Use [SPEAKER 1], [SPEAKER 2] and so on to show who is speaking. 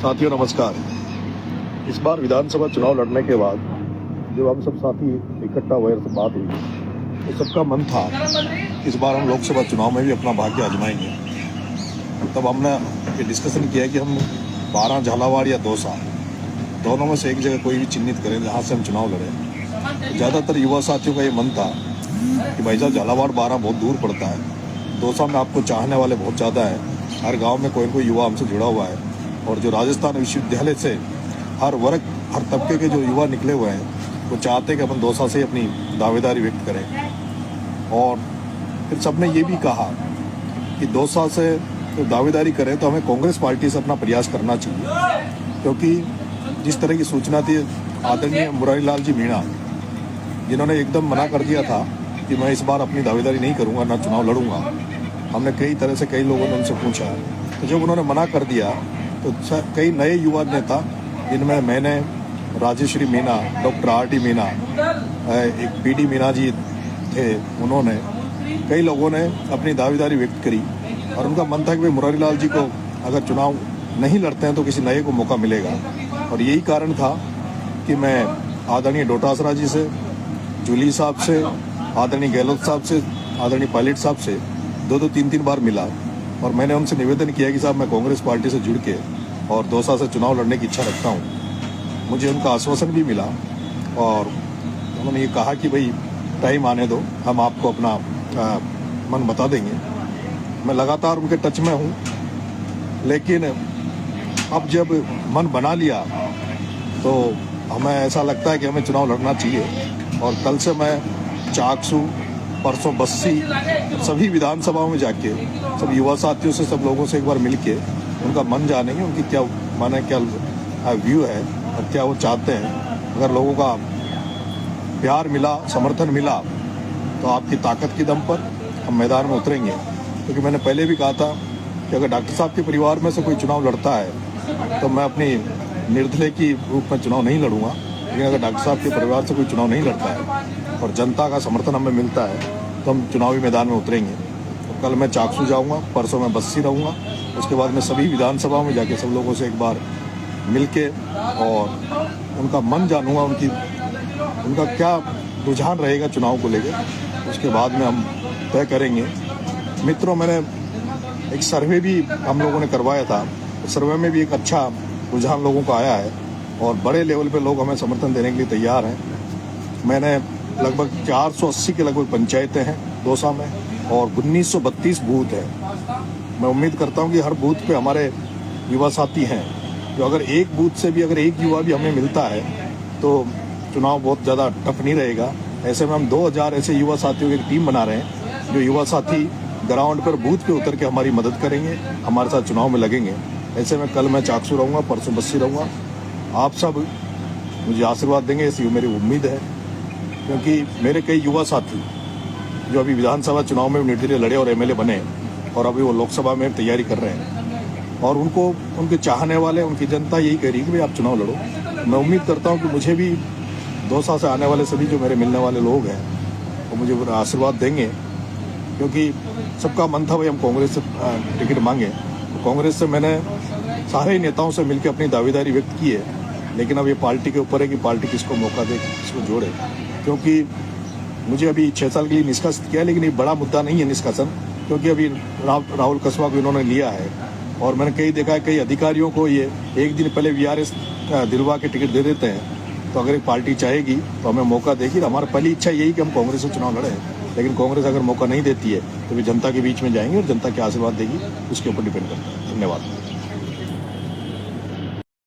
[SPEAKER 1] साथियों नमस्कार। इस बार विधानसभा चुनाव लड़ने के बाद जब हम सब साथी इकट्ठा हुए से बात हुई तो सबका मन था इस बार हम लोकसभा चुनाव में भी अपना भाग्य आजमाएंगे। तब हमने ये डिस्कशन किया कि हम 12 झालावाड़ या दौसा दोनों में से एक जगह कोई भी चिन्हित करें जहाँ से हम चुनाव लड़ें। तो ज़्यादातर युवा साथियों का ये मन था कि भाई साहब झालावाड़ 12 बहुत दूर पड़ता है, दौसा में आपको चाहने वाले बहुत ज़्यादा है, हर गांव में कोई न कोई युवा हमसे जुड़ा हुआ है, और जो राजस्थान विश्वविद्यालय से हर वर्ग हर तबके के जो युवा निकले हुए हैं वो चाहते हैं कि अपन दौसा से अपनी दावेदारी व्यक्त करें। और फिर सबने ये भी कहा कि दौसा से तो दावेदारी करें तो हमें कांग्रेस पार्टी से अपना प्रयास करना चाहिए, क्योंकि जिस तरह की सूचना थी आदरणीय मुरारी लाल जी मीणा जिन्होंने एकदम मना कर दिया था कि मैं इस बार अपनी दावेदारी नहीं करूंगा, ना चुनाव लड़ूंगा। हमने कई तरह से कई लोगों ने उनसे पूछा, तो जब उन्होंने मना कर दिया तो कई नए युवा नेता जिनमें मैंने, राजेश्री मीणा, डॉक्टर R.T. मीणा, एक P.D. मीणा जी थे, उन्होंने कई लोगों ने अपनी दावेदारी व्यक्त करी और उनका मन था कि भाई मुरारी लाल जी को अगर चुनाव नहीं लड़ते हैं तो किसी नए को मौका मिलेगा। और यही कारण था कि मैं आदरणीय डोटासरा जी से, जूली साहब से, आदरणीय गहलोत साहब से, आदरणीय पायलट साहब से 2-3 बार मिला और मैंने उनसे निवेदन किया कि साहब मैं कांग्रेस पार्टी से जुड़ के और दौसा से चुनाव लड़ने की इच्छा रखता हूँ। मुझे उनका आश्वासन भी मिला और उन्होंने ये कहा कि भाई टाइम आने दो, हम आपको अपना मन बता देंगे। मैं लगातार उनके टच में हूँ, लेकिन अब जब मन बना लिया तो हमें ऐसा लगता है कि हमें चुनाव लड़ना चाहिए। और कल से मैं चाकसू, परसों बस्सी, सभी विधानसभाओं में जाके सब युवा साथियों से, सब लोगों से एक बार मिल के उनका मन जानेंगे, उनकी क्या माने, क्या व्यू है और क्या वो चाहते हैं। अगर लोगों का प्यार मिला, समर्थन मिला तो आपकी ताकत के दम पर हम मैदान में उतरेंगे। क्योंकि मैंने पहले भी कहा था कि अगर डॉक्टर साहब के परिवार में से कोई चुनाव लड़ता है तो मैं अपनी निर्दलीय की रूप में चुनाव नहीं लड़ूंगा, लेकिन अगर डॉक्टर साहब के परिवार से कोई चुनाव नहीं लड़ता है और जनता का समर्थन हमें मिलता है तो हम चुनावी मैदान में उतरेंगे। तो कल मैं चाकसू जाऊंगा, परसों मैं बस्सी रहूंगा, उसके बाद मैं सभी विधानसभाओं में जाके सब लोगों से एक बार मिल के और उनका मन जानूंगा, उनका क्या रुझान रहेगा चुनाव को लेकर। उसके बाद में हम तय करेंगे। मित्रों, मैंने एक सर्वे भी हम लोगों ने करवाया था, सर्वे में भी एक अच्छा रुझान लोगों को आया है और बड़े लेवल पे लोग हमें समर्थन देने के लिए तैयार हैं। मैंने लगभग 480 के लगभग पंचायतें हैं दौसा में और 1932 बूथ है। मैं उम्मीद करता हूं कि हर बूथ पे हमारे युवा साथी हैं, जो अगर एक बूथ से भी अगर एक युवा भी हमें मिलता है तो चुनाव बहुत ज़्यादा टफ नहीं रहेगा। ऐसे में हम 2000 ऐसे युवा साथियों की एक टीम बना रहे हैं, जो युवा साथी ग्राउंड पर बूथ पे उतर के हमारी मदद करेंगे, हमारे साथ चुनाव में लगेंगे। ऐसे में कल मैं चाकसू रहूँगा, परसों बस्सी रहूँगा। आप सब मुझे आशीर्वाद देंगे, ऐसी मेरी उम्मीद है, क्योंकि मेरे कई युवा साथी जो अभी विधानसभा चुनाव में निर्दलीय लड़े और MLA बने और अभी वो लोकसभा में तैयारी कर रहे हैं, और उनको उनके चाहने वाले, उनकी जनता यही कह रही है कि भाई आप चुनाव लड़ो। मैं उम्मीद करता हूँ कि मुझे भी दौसा से आने वाले सभी जो मेरे मिलने वाले लोग हैं वो मुझे आशीर्वाद देंगे, क्योंकि सबका मन था भाई हम कांग्रेस से टिकट मांगे। तो कांग्रेस से मैंने सारे नेताओं से मिलकर अपनी दावेदारी व्यक्त की है, लेकिन अब ये पार्टी के ऊपर है कि पार्टी किसको मौका दे, किसको जोड़े। क्योंकि मुझे अभी 6 साल के लिए निष्कासित किया, लेकिन ये बड़ा मुद्दा नहीं है निष्कासन, क्योंकि अभी राहुल कसवा को इन्होंने लिया है और मैंने कई देखा है कई अधिकारियों को ये एक दिन पहले VRS दिलवा के टिकट दे देते हैं। तो अगर एक पार्टी चाहेगी तो हमें मौका देगी। हमारी पहली इच्छा यही कि हम कांग्रेस से चुनाव लड़ें, लेकिन कांग्रेस अगर मौका नहीं देती है तो भी जनता के बीच में जाएंगे और जनता की आशीर्वाद देगी, उसके ऊपर डिपेंड करता है। धन्यवाद।